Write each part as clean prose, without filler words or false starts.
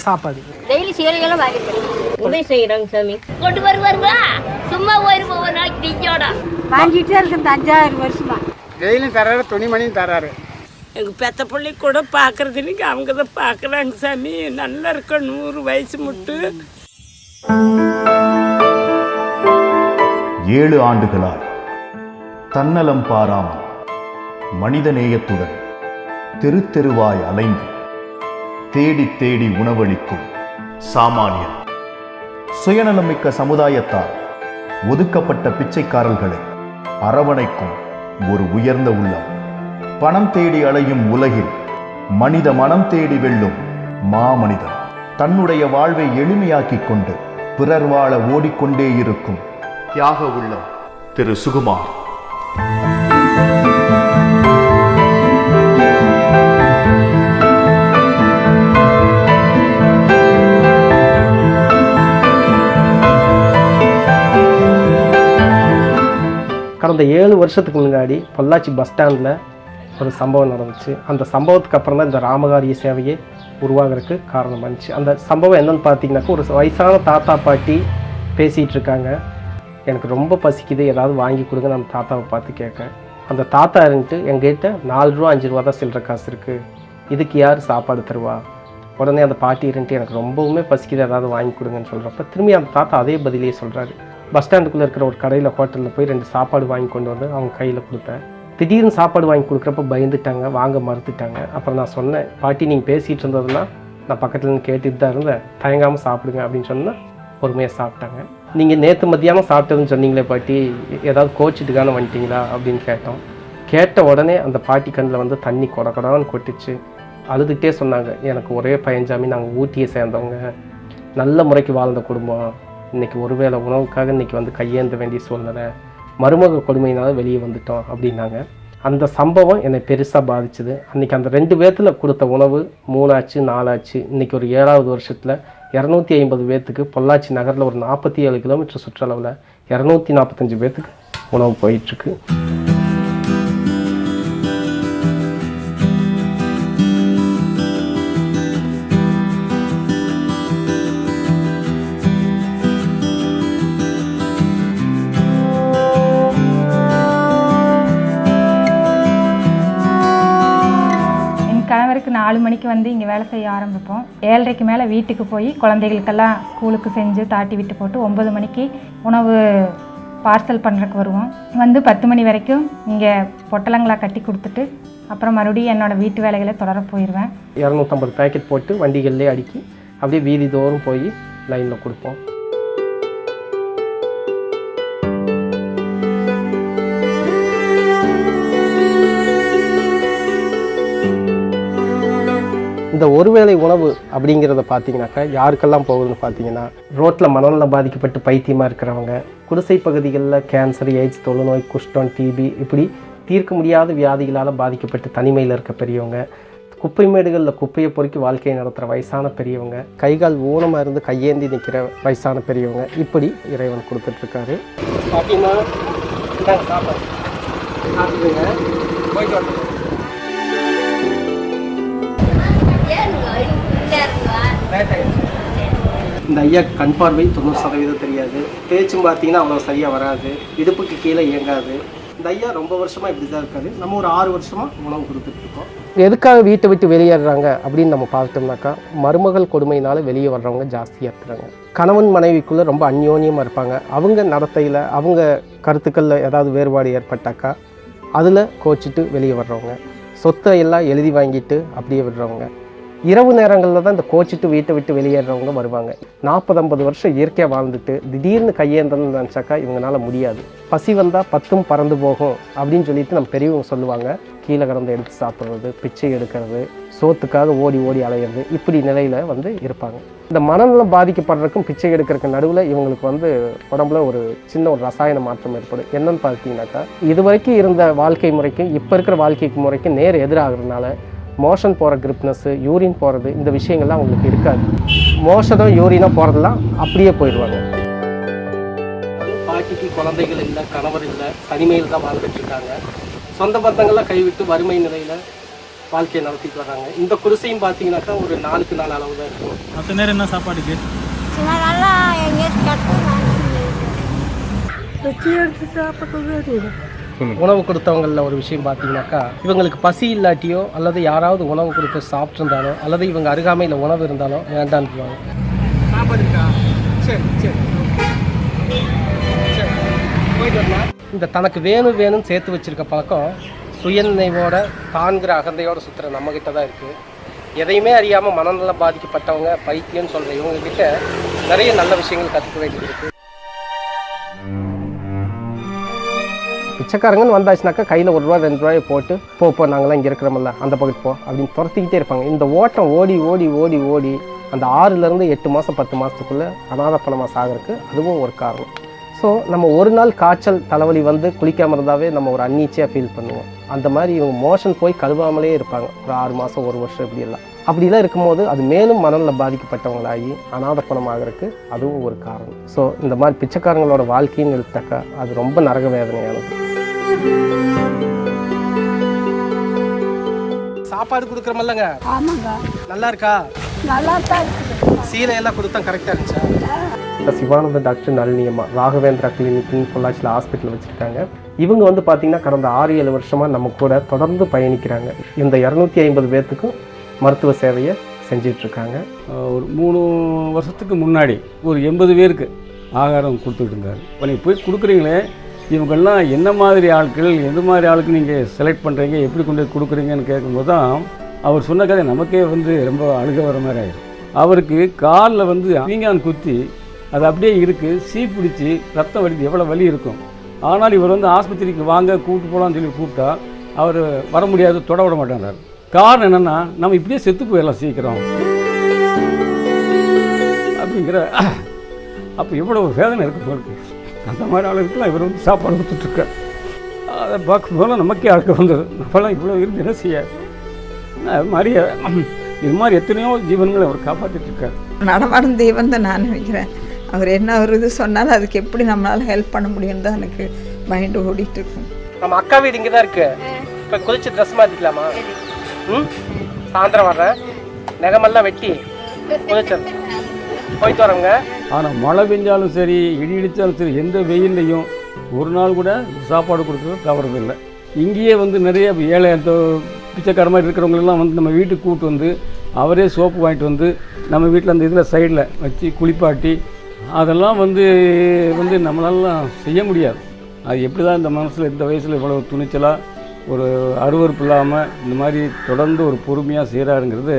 சாப்பாடு டெய்லி சீலைகளும் வாங்கிட்டு உதவி செய்யறாங்க சாமி. கொண்டு வருவாருங்களா? சும்மா போயிருப்போம் ஒரு நாளைக்கு டீச்சோட வாங்கிட்டே இருக்கு. 5,000 வருஷமா டெய்லியும் தர்றாரு, துணிமணியும் தர்றாரு. எங்கள் பெத்த பிள்ளை கூட பார்க்கறது இன்னைக்கு அவங்க தான் பார்க்குறாங்க சாமி. நல்லா இருக்க 100 வயசு முட்டு. 7 ஆண்டுகளாய் தன்னலம் பாராமல் மனித நேயத்துடன் தெரு தெருவாய் அலைந்து தேடி தேடி உணவளிக்கும் சாமானியர், சுயநலமிக்க சமுதாயத்தால் ஒதுக்கப்பட்ட பிச்சைக்காரர்களை அரவணைக்கும் ஒரு உயர்ந்த உள்ளம், பணம் தேடி அலையும் உலகில் மனித மனம் தேடி வெல்லும் மாமனிதன், தன்னுடைய வாழ்வை எளிமையாக்கிக் கொண்டு பிறர் வாழ ஓடிக்கொண்டே இருக்கும் தியாக உள்ளம் திரு சுகுமார். கடந்த 7 வருஷத்துக்கு முன்னாடி பொள்ளாச்சி பஸ் ஸ்டாண்டில் ஒரு சம்பவம் நடந்துச்சு. அந்த சம்பவத்துக்கு அப்புறம் தான் இந்த ராமகாரிய சேவையை உருவாகிறதுக்கு காரணம் வந்துச்சு. அந்த சம்பவம் என்னன்னு பார்த்தீங்கன்னாக்கா, ஒரு வயசான தாத்தா பாட்டி பேசிகிட்டு இருக்காங்க. எனக்கு ரொம்ப பசிக்குது, ஏதாவது வாங்கி கொடுங்க. நம்ம தாத்தாவை பார்த்து கேட்க, அந்த தாத்தா இருந்துட்டு எங்கிட்ட 4 ரூபா 5 ரூபா தான் சில்லற காசு இருக்குது, இதுக்கு யார் சாப்பாடு தருவா? உடனே அந்த பாட்டி இருந்துட்டு எனக்கு ரொம்பவுமே பசிக்குது, ஏதாவது வாங்கி கொடுங்கன்னு சொல்கிறப்ப திரும்பி அந்த தாத்தா அதே பதிலையே சொல்கிறாரு. பஸ் ஸ்டாண்டுக்குள்ளே இருக்கிற ஒரு கடையில் ஹோட்டலில் போய் 2 சாப்பாடு வாங்கி கொண்டு வந்து அவங்க கையில் கொடுத்தேன். திடீர்னு சாப்பாடு வாங்கி கொடுக்குறப்ப பயந்துட்டாங்க, வாங்க மறுத்துட்டாங்க. அப்புறம் நான் சொன்னேன், பாட்டி நீங்கள் பேசிகிட்டு இருந்ததுன்னா நான் பக்கத்தில் இருந்து கேட்டுட்டு தான் இருந்தேன், தயங்காமல் சாப்பிடுங்க அப்படின்னு சொன்னால் பொறுமையாக சாப்பிட்டாங்க. நீங்கள் நேற்று மத்தியானம் சாப்பிட்டதுன்னு சொன்னீங்களே பாட்டி, ஏதாவது கோச்சிட்டுக்கான வந்துட்டீங்களா அப்படின்னு கேட்டோம். கேட்ட உடனே அந்த பாட்டி கண்ணில் வந்து தண்ணி கொடன்னு கொட்டிச்சு. அழுதுகிட்டே சொன்னாங்க, எனக்கு ஒரே பையன்சாமி, நாங்கள் ஊட்டியை சேர்ந்தவங்க, நல்ல முறைக்கு வாழ்ந்த குடும்பம், இன்றைக்கி ஒருவேளை உணவுக்காக இன்றைக்கி வந்து கையேந்த வேண்டிய சூழ்நிலை, மருமக கொடுமையினால் வெளியே வந்துட்டோம் அப்படின்னாங்க. அந்த சம்பவம் என்னை பெருசாக பாதிச்சுது. அன்றைக்கி அந்த 2 பேர்த்தில் கொடுத்த உணவு 3 ஆச்சு 4 ஆச்சு. இன்றைக்கி ஒரு 7வது வருஷத்தில் 250 பேர்த்துக்கு பொள்ளாச்சி நகரில் ஒரு 47 கிலோமீட்டர் சுற்றளவில் 245 பேர்த்துக்கு உணவு போயிட்டுருக்கு. கணவருக்கு 4 மணிக்கு வந்து இங்கே வேலை செய்ய ஆரம்பிப்போம். 7:30க்கு மேலே வீட்டுக்கு போய் குழந்தைகளுக்கெல்லாம் ஸ்கூலுக்கு செஞ்சு தாட்டி விட்டு போட்டு 9 மணிக்கு உணவு பார்சல் பண்ணுறதுக்கு வருவோம். வந்து 10 மணி வரைக்கும் இங்கே பொட்டலங்களா கட்டி கொடுத்துட்டு அப்புறம் மறுபடியும் என்னோடய வீட்டு வேலைகளை தொடர போயிடுவேன். 250 பேக்கெட் போட்டு வண்டிகள்லேயே அடுக்கி அப்படியே வீதி தோறும் போய் லைனில் கொடுப்போம். இந்த ஒருவேளை உணவு அப்படிங்கிறத பார்த்தீங்கன்னாக்கா யாருக்கெல்லாம் போகுதுன்னு பார்த்தீங்கன்னா, ரோட்டில் மனநலம் பாதிக்கப்பட்டு பைத்தியமாக இருக்கிறவங்க, குடிசை பகுதிகளில் கேன்சர், எய்ட்ஸ், தொழுநோய், குஷ்டம், டிபி இப்படி தீர்க்க முடியாத வியாதிகளால் பாதிக்கப்பட்டு தனிமையில் இருக்க பெரியவங்க, குப்பை மேடுகளில் குப்பையை பொறுக்கி வாழ்க்கையை நடத்துகிற வயசான பெரியவங்க, கைகால் ஊனமாக இருந்து கையேந்தி நிற்கிற வயசான பெரியவங்க, இப்படி இறைவன் கொடுத்துட்ருக்காரு. பார்த்தீங்கன்னா போயிட்டு இந்த ஐயா கண் பார்வை 90% தெரியாது, பேச்சும் பார்த்தீங்கன்னா அவ்வளோ சரியாக வராது, இடுப்புக்கு கீழே இயங்காது. இந்த ஐயா ரொம்ப வருஷமாக இப்படி தான் இருக்காரு. நம்ம ஒரு 6 வருஷமாக உணவு கொடுத்துட்ருக்கோம். எதுக்காக வீட்டை விட்டு வெளியேறாங்க அப்படின்னு நம்ம பார்த்துட்டோம்னாக்கா, மருமகள் கொடுமையினால வெளியே வர்றவங்க ஜாஸ்தியாக இருக்கிறாங்க. கணவன் மனைவிக்குள்ளே ரொம்ப அந்யோன்யமாக இருப்பாங்க. அவங்க நடத்தையில் அவங்க கருத்துக்களில் ஏதாவது வேறுபாடு ஏற்பட்டாக்கா அதில் கோச்சிட்டு வெளியே வர்றவங்க, சொத்தை எல்லாம் எழுதி வாங்கிட்டு அப்படியே விடுறவங்க, இரவு நேரங்களில் தான் இந்த கோச்சிட்டு வீட்டை விட்டு வெளியேறவங்க வருவாங்க. 40-50 வருஷம் இயற்கையாக வாழ்ந்துட்டு திடீர்னு கையேந்தன்னு நினச்சாக்கா இவங்களால முடியாது. பசி வந்தால் 10ம் பறந்து போகும் அப்படின்னு சொல்லிட்டு நம்ம பெரியவங்க சொல்லுவாங்க. கீழே கடந்து எடுத்து சாப்பிட்றது, பிச்சை எடுக்கிறது, சோத்துக்காக ஓடி ஓடி அலையிறது, இப்படி நிலையில் வந்து இருப்பாங்க. இந்த மனநலம் பாதிக்கப்படுறதுக்கும் பிச்சை எடுக்கிறதுக்கு நடுவில் இவங்களுக்கு வந்து உடம்புல ஒரு சின்ன ஒரு ரசாயன மாற்றம் ஏற்படும். என்னன்னு பார்த்தீங்கன்னாக்கா, இது வரைக்கும் இருந்த வாழ்க்கை முறைக்கும் இப்போ இருக்கிற வாழ்க்கை முறைக்கும் நேர் எதிராகிறதுனால மோஷன் போகிற கிரிப்னஸ்ஸு, யூரின் போகிறது, இந்த விஷயங்கள்லாம் அவங்களுக்கு இருக்காது. மோஷனும் யூரினோ போகிறதெல்லாம் அப்படியே போயிடுவாங்க. பாட்டிக்கு குழந்தைகள் இல்லை, கணவர் இல்லை, தனிமையில் தான் வாழ்ந்துட்டு இருக்காங்க. சொந்த பந்தங்கள்லாம் கைவிட்டு வறுமை நிலையில் வாழ்க்கையை நடத்திட்டு வர்றாங்க. இந்த குடிசையும் பார்த்தீங்கன்னாக்கா ஒரு 4க்கு 4 அளவு தான் இருக்கும். மற்ற நேரம் என்ன சாப்பாடுக்கு? நல்லா உணவு கொடுத்தவங்களில் ஒரு விஷயம் பார்த்தீங்கன்னாக்கா, இவங்களுக்கு பசி இல்லாட்டியோ அல்லது யாராவது உணவு கொடுத்து சாப்பிட்ருந்தாலோ அல்லது இவங்க அருகாமையில் உணவு இருந்தாலும் வேண்டான்னுவாங்க. சாப்பாடு இருக்கா? சரி சரி சரி போயிட்டு வரலாம். இந்த தனக்கு வேணும்னு சேர்த்து வச்சிருக்க பழக்கம் சுயநினைவோட தான்கிற அகந்தையோடு சுற்றுற நம்மக்கிட்ட தான் இருக்குது. எதையுமே அறியாமல் மனநலம் பாதிக்கப்பட்டவங்க பைத்தியம்னு சொல்கிற இவங்கக்கிட்ட நிறைய நல்ல விஷயங்கள் கற்றுக்க வேண்டியது இருக்குது. பிச்சைக்காரங்கன்னு வந்தாச்சுனாக்கா கையில் ₹1 ₹2 போட்டு போ நாங்களாம் இங்கே இருக்கிறோம்ல அந்த பக்கத்து போ அப்படின்னு துரத்திக்கிட்டே இருப்பாங்க. இந்த ஓட்டம் ஓடி ஓடி ஓடி ஓடி அந்த 6லேருந்து 8 மாதம் 10 மாதத்துக்குள்ளே அனாதை பணமாக சாகிறதுக்கு அதுவும் ஒரு காரணம். ஸோ நம்ம ஒரு நாள் காய்ச்சல் தலைவலி வந்து குளிக்காமல் இருந்தாவே நம்ம ஒரு அன்னீச்சியாக ஃபீல் பண்ணுவோம். அந்த மாதிரி இவங்க மோஷன் போய் கழுவாமலே இருப்பாங்க ஒரு 6 மாதம் 1 வருஷம் இப்படியெல்லாம். அப்படிலாம் இருக்கும்போது அது மேலும் மனநில் பாதிக்கப்பட்டவங்களாகி அனாதை பணம் ஆகிறதுக்கு அதுவும் ஒரு காரணம். ஸோ இந்த மாதிரி பிச்சைக்காரங்களோட வாழ்க்கைன்னு எடுத்தாக்கா அது ரொம்ப நரக வேதனையானது. சாப்பாடு கொடுக்குறமல்லங்க? ஆமாங்க, நல்லா இருக்கா? நல்லா தான். சீலையெல்லாம் கொடுத்தா கரெக்டாக இருந்துச்சா? சிவானந்த டாக்டர் நளினியம்மா ராகவேந்திரா கிளினிக்னு பொள்ளாச்சியில் ஹாஸ்பிட்டல் வச்சுருக்காங்க. இவங்க வந்து பார்த்திங்கன்னா கடந்த 6-7 வருஷமாக நம்ம கூட தொடர்ந்து பயணிக்கிறாங்க. இந்த 250 பேர்த்துக்கும் மருத்துவ சேவையை செஞ்சிட்ருக்காங்க. ஒரு 3 வருஷத்துக்கு முன்னாடி ஒரு 80 பேருக்கு ஆகாரம் கொடுத்துட்டு இருந்தார். இப்போ நீங்கள் போய் கொடுக்குறீங்களே, இவங்கெல்லாம் என்ன மாதிரி ஆட்கள், எந்த மாதிரி ஆளுக்கு நீங்கள் செலக்ட் பண்ணுறீங்க, எப்படி கொண்டு போய் கொடுக்குறீங்கன்னு கேட்கும்போது தான் அவர் சொன்ன கதை நமக்கே வந்து ரொம்ப அழுக வர மாதிரி ஆயிடும். அவருக்கு காலில் வந்து பீங்கான் குத்தி அது அப்படியே இருக்குது, சீ பிடிச்சி ரத்தம் வலிக்கு எவ்வளோ வலி இருக்கும். ஆனால் இவர் வந்து ஆஸ்பத்திரிக்கு வாங்க கூப்பிட்டு போகலான்னு சொல்லி கூப்பிட்டா அவர் வர முடியாது, தொட விட மாட்டேங்கிறார். காரணம் என்னென்னா நம்ம இப்படியே செத்து போயிடலாம் சீக்கிரம் அப்படிங்கிற அப்போ எவ்வளோ ஒரு வேதனை இருக்குது போருக்கு. அந்த மாதிரி ஆளுக்கெல்லாம் இவர் வந்து சாப்பாடு கொடுத்துட்ருக்கார். அதை பார்க்கும்போது நமக்கே ஆளுக்கு வந்தது, நம்மளாம் இவ்வளோ இருந்து என்ன செய்ய. அது மாதிரி இது மாதிரி எத்தனையோ ஜீவன்களை அவர் காப்பாற்றிட்டு இருக்கார். நடமாடும் தெய்வம் தான் நான் நினைக்கிறேன். அவர் என்ன ஒரு இது சொன்னாலும் அதுக்கு எப்படி நம்மளால் ஹெல்ப் பண்ண முடியும் தான் எனக்கு மைண்டு ஓடிட்டு இருக்கும். நம்ம அக்கா வீடு இங்கே தான் இருக்கு. இப்போ குளிச்சு ட்ரெஸ் மாற்றிக்கலாமா? சாயந்தரம் வர்றேன், நெகமெல்லாம் வெட்டி குளிச்சு போயிட்டு வரவங்க. ஆனால் மழை பெஞ்சாலும் சரி, இடி இடித்தாலும் சரி, எந்த வெயில்லையும் ஒரு நாள் கூட சாப்பாடு கொடுக்குறது தவறதில்லை. இங்கேயே வந்து நிறைய ஏழை பிச்சைக்கார மாதிரி இருக்கிறவங்களெல்லாம் வந்து நம்ம வீட்டுக்கு கூப்பிட்டு வந்து அவரே சோப்பு வாங்கிட்டு வந்து நம்ம வீட்டில் அந்த இதில் சைடில் வச்சு குளிப்பாட்டி அதெல்லாம் வந்து நம்மளாலாம் செய்ய முடியாது. அது எப்படி தான் இந்த மனசில் இந்த வயசில் இவ்வளோ துணிச்சலாக ஒரு அருவறுப்பு இல்லாமல் இந்த மாதிரி தொடர்ந்து ஒரு பொறுமையாக செய்கிறாருங்கிறது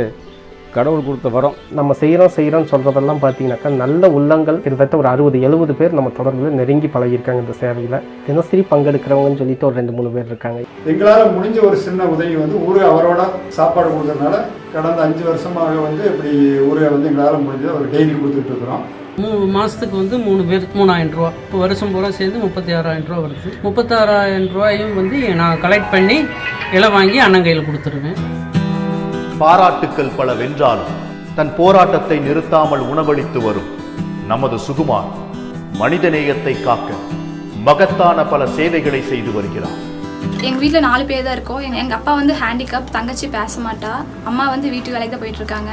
கடவுள் கொடுத்த வரம். நம்ம செய்கிறோம்னு சொல்கிறதெல்லாம் பார்த்தீங்கன்னாக்கா நல்ல உள்ளங்கள் கிட்டத்தட்ட ஒரு 60-70 பேர் நம்ம தொடர்பில் நெருங்கி பழகியிருக்காங்க. இந்த சேவையில் தினசரி பங்கெடுக்கிறவங்கன்னு சொல்லிட்டு ஒரு 2-3 பேர் இருக்காங்க. எங்களால் முடிஞ்ச ஒரு சின்ன உதவி வந்து ஊரை அவரோட சாப்பாடு கொடுத்ததுனால கடந்த 5 வருஷமாக வந்து இப்படி ஊரை வந்து எங்களால் முடிஞ்சதை ஒரு டெய்லி கொடுத்துட்டு இருக்கிறோம். 3 மாதத்துக்கு வந்து 3 பேருக்கு 3000 ரூபா. இப்போ வருஷம் பூரா சேர்ந்து 36,000 ரூபா வருது. 36,000 ரூபாயும் வந்து நான் கலெக்ட் பண்ணி இலை வாங்கி அண்ணன் கையில் கொடுத்துருவேன். பாராட்டுக்கள் பல வென்றாலும் தன் போராட்டத்தை நிறுத்தாமல் உணவளித்து வரும் நமது சுகுமார் மனிதநேயத்தை காக்க மகத்தான பல சேவைகளை செய்து வருகிறார். எங்கள் வீட்டில் 4 பேர் தான் இருக்கோம். எங்கள் அப்பா வந்து ஹேண்டிகேப், தங்கச்சி பேச மாட்டா, அம்மா வந்து வீட்டு வேலைக்கு தான் போயிட்டுருக்காங்க.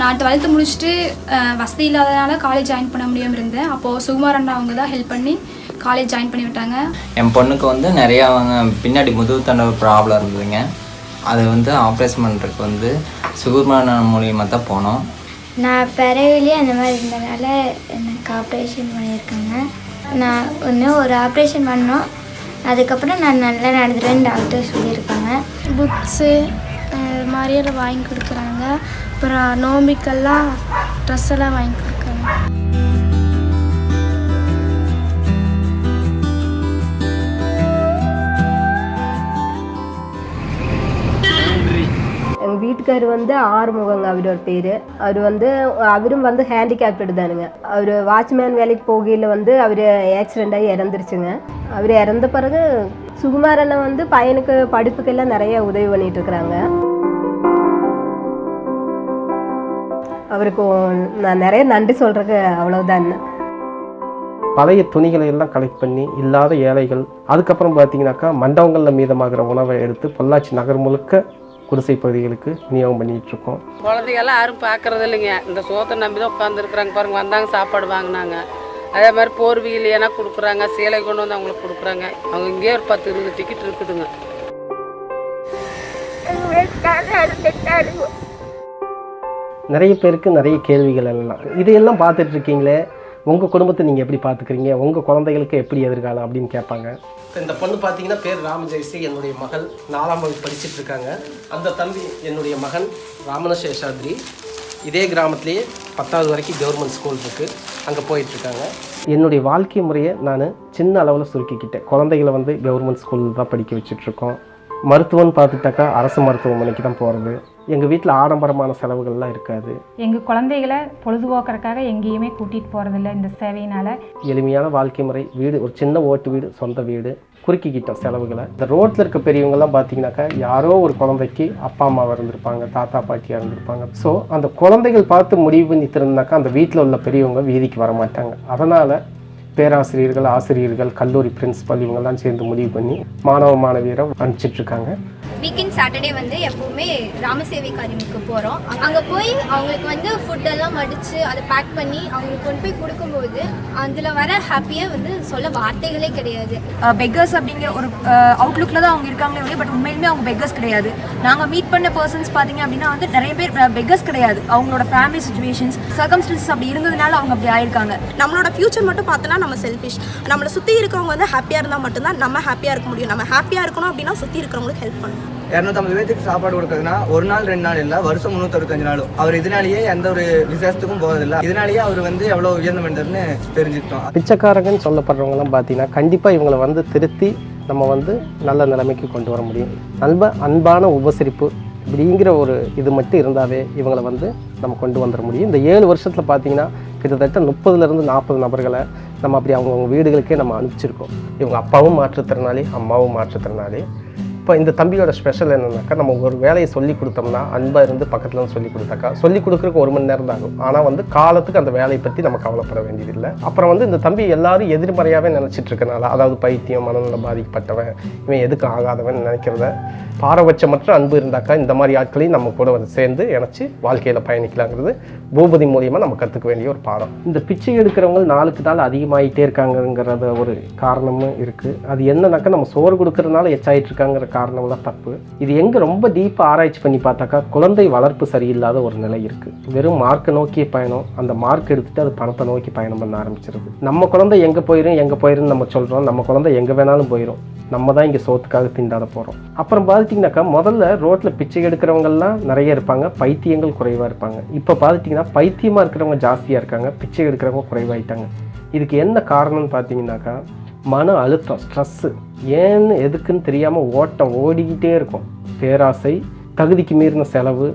நான் 12th முடிச்சுட்டு வசதி இல்லாதனால காலேஜ் ஜாயின் பண்ண முடியாமல் இருந்தேன். அப்போது சுகுமார் அண்ணா அவங்க தான் ஹெல்ப் பண்ணி காலேஜ் ஜாயின் பண்ணி விட்டாங்க. என் பொண்ணுக்கு வந்து நிறையா பின்னாடி முதுகு தண்டை ப்ராப்ளம் இருந்ததுங்க. அது வந்து ஆப்ரேஷன் பண்ணுறதுக்கு வந்து சுகுமார் மூலியமாக தான் போனோம். நான் பிறவிலே அந்த மாதிரி இருந்தனால எனக்கு ஆப்ரேஷன் பண்ணியிருக்காங்க. நான் இன்னும் ஒரு ஆப்ரேஷன் பண்ணோம், அதுக்கப்புறம் நான் நல்லா நடந்துருவேன்னு டாக்டர் சொல்லியிருக்காங்க. புக்ஸு மாதிரியெல்லாம் வாங்கி கொடுக்குறாங்க. அப்புறம் நோம்பிக்கெல்லாம் ட்ரெஸ் எல்லாம் வாங்கி கொடுக்குறாங்க. எங்கள் வீட்டுக்கார் வந்து ஆறுமுகங்க அவரோட பேர். அவரும் வந்து ஹேண்டிகேப்டு தானுங்க. அவர் வாட்ச்மேன் வேலைக்கு போகையில் வந்து அவர் ஆக்சிடெண்ட் ஆகி இறந்துருச்சுங்க. அவர் இறந்த பிறகு சுகுமாரனை வந்து பையனுக்கு படிப்புக்கெல்லாம் நிறைய உதவி பண்ணிட்டு இருக்கிறாங்க. அவருக்கு நான் நிறைய நன்றி சொல்கிறதுக்கு அவ்வளோதான். பழைய துணிகளை எல்லாம் கலெக்ட் பண்ணி இல்லாத ஏழைகள், அதுக்கப்புறம் பார்த்தீங்கன்னாக்கா மண்டபங்களில் மீதமாகிற உணவை எடுத்து பொள்ளாச்சி நகர் முழுக்க குடிசை பகுதிகளுக்கு விநியோகம் பண்ணிகிட்ருக்கோம். குழந்தைகள்லாம் யாரும் பார்க்கறது இல்லைங்க. இந்த சோத்தை நம்பி தான் உட்காந்துருக்குறாங்க பாருங்க. வந்தாங்க சாப்பாடு வாங்கினாங்க. அதே மாதிரி போர்வீல் ஏன்னா கொடுக்குறாங்க, சேலை கொண்டு வந்து அவங்களுக்கு கொடுக்குறாங்க. அவங்க இங்கேயே ஒரு 10-20 டிக்கெட் இருக்குதுங்க. நிறைய பேருக்கு நிறைய கேள்விகள் எல்லாம் இதையெல்லாம் பார்த்துட்டு இருக்கீங்களே, உங்கள் குடும்பத்தை நீங்கள் எப்படி பார்த்துக்கிறீங்க, உங்கள் குழந்தைகளுக்கு எப்படி எதிர்காலம் அப்படின்னு கேட்பாங்க. இந்த பொண்ணு பார்த்தீங்கன்னா பேர் ராமஜெயஸ்ரீ, என்னுடைய மகள் 4ஆம் வகுப்பு படிச்சுட்டு இருக்காங்க. அந்த தம்பி என்னுடைய மகன் ராமன சேஷாத்ரி. இதே கிராமத்துலேயே 10வது வரைக்கும் கவர்மெண்ட் ஸ்கூல் இருக்குது, அங்கே போயிட்டுருக்காங்க. என்னுடைய வாழ்க்கை முறையை நான் சின்ன அளவில் சுருக்கிக்கிட்டேன். குழந்தைகளை வந்து கவர்மெண்ட் ஸ்கூலில் தான் படிக்க வச்சிட்ருக்கோம். மருத்துவம்னு பார்த்துட்டாக்கா அரசு மருத்துவமனைக்கு தான் போகிறது. எங்கள் வீட்டில் ஆடம்பரமான செலவுகள்லாம் இருக்காது. எங்கள் குழந்தைகளை பொழுதுபோக்குறதுக்காக எங்கேயுமே கூட்டிகிட்டு போகிறதில்ல இந்த சேவையினால். எளிமையான வாழ்க்கை முறை, வீடு ஒரு சின்ன ஓட்டு வீடு, சொந்த வீடு, குறுக்கிக்கிட்டோம் செலவுகளை. இந்த ரோட்டில் இருக்க பெரியவங்கெல்லாம் பார்த்தீங்கன்னாக்கா யாரோ ஒரு குழந்தைக்கு அப்பா அம்மாவாக இருந்திருப்பாங்க, தாத்தா பாட்டியாக இருந்திருப்பாங்க. ஸோ அந்த குழந்தைகள் பார்த்து முடிவு பண்ணி திருந்தாக்கா அந்த வீட்டில் உள்ள பெரியவங்க வீதிக்கு வர மாட்டாங்க. அதனால் பேராசிரியர்கள், ஆசிரியர்கள், கல்லூரி பிரின்சிபல் இவங்கெல்லாம் சேர்ந்து முடிவு பண்ணி மாணவ மாணவியரை அனுப்பிச்சிட்ருக்காங்க. வீக்கெண்ட் சாட்டர்டே வந்து எப்போவுமே ராமசேவை காரியமுக்கு போகிறோம். அங்கே போய் அவங்களுக்கு வந்து ஃபுட்டெல்லாம் மடித்து அதை பேக் பண்ணி அவங்களுக்கு கொண்டு போய் கொடுக்கும்போது அதில் வர ஹாப்பியாக வந்து சொல்ல வார்த்தைகளே கிடையாது. பெக்கர்ஸ் அப்படிங்கிற ஒரு அவுட்லுக்கில் தான் அவங்க இருக்காங்களே, பட் உண்மையிலுமே அவங்க பெக்கர்ஸ் கிடையாது. நாங்கள் மீட் பண்ண பர்சன்ஸ் பார்த்தீங்க அப்படின்னா வந்து நிறைய பேர் பெக்கர்ஸ் கிடையாது. அவங்களோட ஃபேமிலி சுச்சுவேஷன்ஸ், சர்க்கம்ஸ்டன்சஸ் அப்படி இருந்ததுனால அவங்க அப்படி ஆயிருக்காங்க. நம்மளோட ஃபியூச்சர் மட்டும் பார்த்தோன்னா நம்ம செல்ஃபிஷ். நம்மளை சுற்றி இருக்கவங்க வந்து ஹாப்பியாக இருந்தால் மட்டும்தான் நம்ம ஹாப்பியாக இருக்க முடியும். நம்ம ஹாப்பியாக இருக்கணும் அப்படின்னா சுற்றி இருக்கிறவங்களுக்கு ஹெல்ப் பண்ணணும். 250 பேருக்கு சாப்பாடு கொடுக்குறதுனா ஒரு நாள் 2 நாள் இல்லை, வருஷம் 365 நாளும். அவர் இதனாலேயே எந்த ஒரு விசேஷத்துக்கும் போகிறதில்ல. இதனாலேயே அவர் வந்து எவ்வளோ உயர்ந்த மனிதர்னு தெரிஞ்சுக்கிட்டோம். பிச்சைக்காரங்கன்னு சொல்லப்படுறவங்கலாம் பார்த்தீங்கன்னா கண்டிப்பாக இவங்களை வந்து திருத்தி நம்ம வந்து நல்ல நிலைமைக்கு கொண்டு வர முடியும். அன்பான உபசரிப்பு இப்படிங்கிற ஒரு இது மட்டும் இருந்தாவே இவங்களை வந்து நம்ம கொண்டு வந்துட முடியும். இந்த 7 வருஷத்தில் பார்த்தீங்கன்னா கிட்டத்தட்ட 30லேருந்து 40 நபர்களை நம்ம அப்படி அவங்கவுங்க வீடுகளுக்கே நம்ம அனுப்பிச்சிருக்கோம். இவங்க அப்பாவும் மாற்றுத்திறனாளி, அம்மாவும் மாற்றுத்திறனாளி. இப்போ இந்த தம்பியோட ஸ்பெஷல் என்னென்னாக்கா, நம்ம ஒரு வேலையை சொல்லி கொடுத்தோம்னா அன்பாக இருந்து பக்கத்தில் வந்து சொல்லி கொடுத்தாக்கா சொல்லி கொடுக்குறதுக்கு 1 மணி நேரம் தான் ஆகும். ஆனால் வந்து காலத்துக்கு அந்த வேலையை பற்றி நம்ம கவலைப்பட வேண்டியதில்லை. அப்புறம் வந்து இந்த தம்பி எல்லாரும் எதிர்மறையாகவே நினச்சிட்டு இருக்கனால, அதாவது பைத்தியம், மனநல பாதிக்கப்பட்டவன், இவன் எதுக்கு ஆகாதவன் நினைக்கிறத, பாரபட்சமற்ற அன்பு இருந்தாக்கா இந்த மாதிரி ஆட்களையும் நம்ம கூட வந்து சேர்ந்து இணைச்சி வாழ்க்கையில் பயணிக்கலாங்கிறது பூபதி மூலியமாக நம்ம கற்றுக்க வேண்டிய ஒரு பாடம். இந்த பிச்சை எடுக்கிறவங்க நாளுக்கு நாள் அதிகமாகிட்டே இருக்காங்கங்கிறத ஒரு காரணமும் இருக்குது. அது என்னன்னாக்கா நம்ம சோறு கொடுக்கறதுனால எச்சாயிட்டு இருக்காங்கிற காரணம்லாம் தப்பு. இது எங்கே ரொம்ப டீப்பாக ஆராய்ச்சி பண்ணி பார்த்தாக்கா குழந்தை வளர்ப்பு சரியில்லாத ஒரு நிலை இருக்குது. வெறும் மார்க்கை நோக்கிய பயணம், அந்த மார்க் எடுத்துகிட்டு அது பணத்தை நோக்கி பயணம் பண்ண ஆரம்பிச்சிருது. நம்ம குழந்தை எங்கே போயிடும் நம்ம சொல்கிறோம், நம்ம குழந்தை எங்கே வேணாலும் போயிடும். நம்ம தான் இங்கே சோத்துக்காக திண்டாட போகிறோம். அப்புறம் பார்த்துட்டிங்கனாக்கா முதல்ல ரோட்டில் பிச்சை எடுக்கிறவங்கெல்லாம் நிறைய இருப்பாங்க, பைத்தியங்கள் குறைவாக இருப்பாங்க. இப்போ பார்த்துட்டிங்கன்னா பைத்தியமாக இருக்கிறவங்க ஜாஸ்தியாக இருக்காங்க, பிச்சை எடுக்கிறவங்க குறைவாயிட்டாங்க. இதுக்கு என்ன காரணம்னு பார்த்தீங்கன்னாக்கா மன அழுத்தம், ஸ்ட்ரெஸ்ஸு, ஏன்னு எதுக்குன்னு தெரியாமல் ஓடிக்கிட்டே இருக்கும். பேராசை, தகுதிக்கு மீறின செலவு,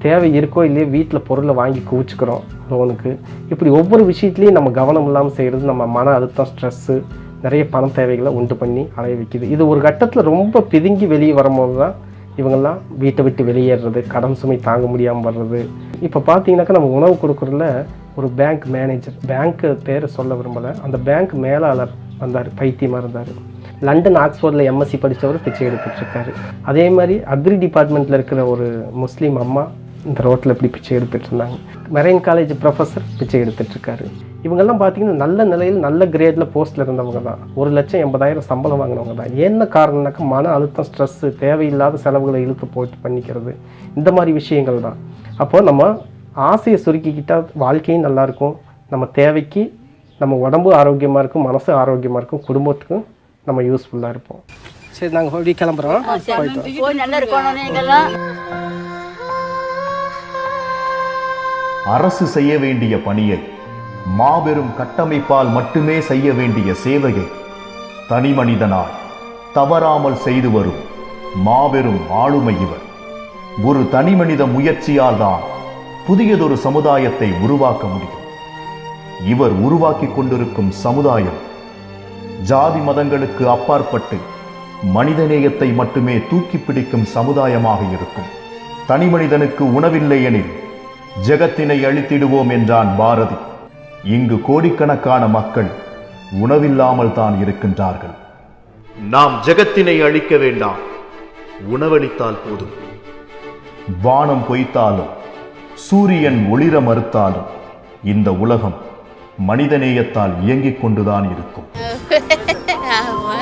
தேவை இருக்கோ இல்லையோ வீட்டில் பொருளை வாங்கி குவிச்சுக்கிறோம் லோனுக்கு. இப்படி ஒவ்வொரு விஷயத்துலையும் நம்ம கவனம் இல்லாமல் செய்கிறது நம்ம மன அழுத்தம், ஸ்ட்ரெஸ்ஸு, நிறைய பண தேவைகளை உண்டு பண்ணி அலைய வைக்குது. இது ஒரு கட்டத்தில் ரொம்ப பிதுங்கி வெளியே வரும்போது தான் இவங்கெல்லாம் வீட்டை விட்டு வெளியேறது, கடன் சுமை தாங்க முடியாமல் வர்றது. இப்போ பார்த்தீங்கன்னாக்கா நம்ம உணவு கொடுக்குறதுல ஒரு பேங்க் மேனேஜர், பேங்க்கு பேரை சொல்ல விரும்பலை, அந்த பேங்க் மேலாளர் வந்தார், பைத்தியமாக இருந்தார். லண்டன் ஆக்ஸ்ஃபோர்டில் எம்எஸ்சி படித்தவர் பிச்சை எடுத்துகிட்ருக்காரு. அதே மாதிரி அக்ரி டிபார்ட்மெண்ட்டில் இருக்கிற ஒரு முஸ்லீம் அம்மா இந்த ரோட்டில் எப்படி பிச்சை எடுத்துகிட்டு இருந்தாங்க. மெரைன் காலேஜ் ப்ரொஃபஸர் பிச்சை எடுத்துகிட்ருக்காரு. இவங்கெல்லாம் பார்த்தீங்கன்னா நல்ல நிலையில் நல்ல கிரேடில் போஸ்ட்டில் இருந்தவங்க தான், 1,80,000 சம்பளம் வாங்கினவங்க தான். என்ன காரணம்னாக்கா மன அழுத்தம், ஸ்ட்ரெஸ்ஸு, தேவையில்லாத செலவுகளை இழுத்து போட்டு பண்ணிக்கிறது, இந்த மாதிரி விஷயங்கள் தான். அப்போது நம்ம ஆசையை சுருக்கிக்கிட்டால் வாழ்க்கையும் நல்லாயிருக்கும், நம்ம தேவைக்கு நம்ம உடம்பு ஆரோக்கியமாக இருக்கும், மனசு ஆரோக்கியமாக இருக்கும், குடும்பத்துக்கும் நம்ம யூஸ்ஃபுல்லாக இருப்போம். சரி, நாங்கள் போய் கிளம்புறோம். அரசு செய்ய வேண்டிய பணியை, மாபெரும் கட்டமைப்பால் மட்டுமே செய்ய வேண்டிய சேவையை தனி மனிதனால் தவறாமல் செய்து வரும் மாபெரும் ஆளுமை இவர். ஒரு தனி மனித முயற்சியால் தான் புதியதொரு சமுதாயத்தை உருவாக்க முடியும். இவர் உருவாக்கி கொண்டிருக்கும் சமுதாயம் ஜாதி மதங்களுக்கு அப்பாற்பட்டு மனிதநேயத்தை மட்டுமே தூக்கி பிடிக்கும் சமுதாயமாக இருக்கும். தனி மனிதனுக்கு உணவில்லை எனில் ஜெகத்தினை அழித்திடுவோம் என்றான் பாரதி. இங்கு கோடிக்கணக்கான மக்கள் உணவில்லாமல் தான் இருக்கின்றார்கள். நாம் ஜெகத்தினை அழிக்க வேண்டாம், உணவளித்தால் போதும். வானம் பொய்த்தாலும் சூரியன் ஒளிர மறுத்தாலும் இந்த உலகம் மனிதநேயத்தால் இயங்கிக் கொண்டுதான் இருக்கும். ஆமா.